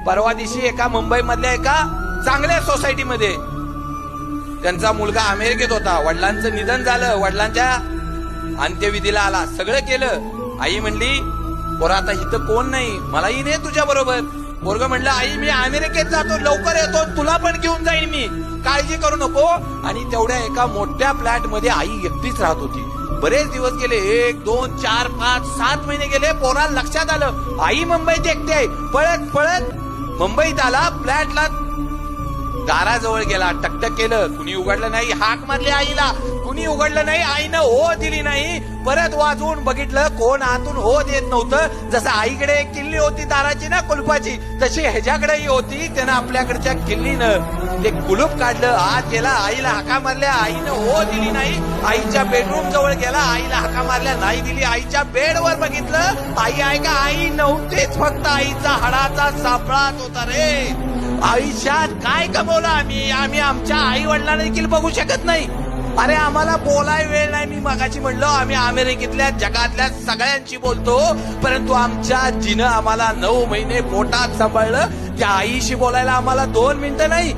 परवा दिवशी एका मुंबई मधल्या एका चांगल्या सोसायटीमध्ये त्यांचा मुलगा अमेरिकेत होता. वडिलांचं निधन झालं, वडिलांच्या अंत्यविधीला आला, सगळं केलं. आई म्हणली पोरा आता इथं कोण नाही, मलाही नाही तुझ्या बरोबर. पोरग म्हणलं आई मी अमेरिकेत जातो, लवकर येतो, तुला पण घेऊन जाईन मी, काळजी करू नको. आणि तेवढ्या एका मोठ्या फ्लॅट मध्ये आई एकटीच राहत होती. बरेच दिवस गेले, 1, 2, 4, 5, 7 महिने गेले. पोराला लक्षात आलं आई मुंबईत एकटी आहे. पळत पळत मुंबईत आला, फ्लॅटला दाराजवळ गेला, टकटक केलं, कुणी उघडलं नाही. हाक मारली आईला, कुणी उघडलं नाही. आईनं हो दिली नाही. परत वाजवून बघितलं, कोण आतून हो देत नव्हतं. जसं आईकडे एक किल्ली होती दाराची ना कुलपाची, तशी ह्याच्याकडेही होती. त्यानं आपल्याकडच्या किल्लीनं ते कुलूप काढलं, आत गेला, आईला हाका मारल्या, आईनं हो दिली नाही. आईच्या बेडरूम जवळ गेला, आईला हाका मारल्या, नाही दिली. आईच्या बेडवर बघितलं, आई आहे का? आई नव्हतीच, फक्त आईचा हाडाचा सापळाच होता रे. आयुष्यात काय कमवलं आम्ही आमच्या आई वडिलांना देखील बघू शकत नाही. अरे आम्हाला बोलाय वेळ नाही. मी मगाशी म्हणलो आम्ही अमेरिकेतल्या जगातल्या सगळ्यांशी बोलतो, परंतु आमच्या जिनं आम्हाला 9 महिने पोटात सांभाळलं. त्या आईशी बोलायला आम्हाला 2 मिनिटं नाही.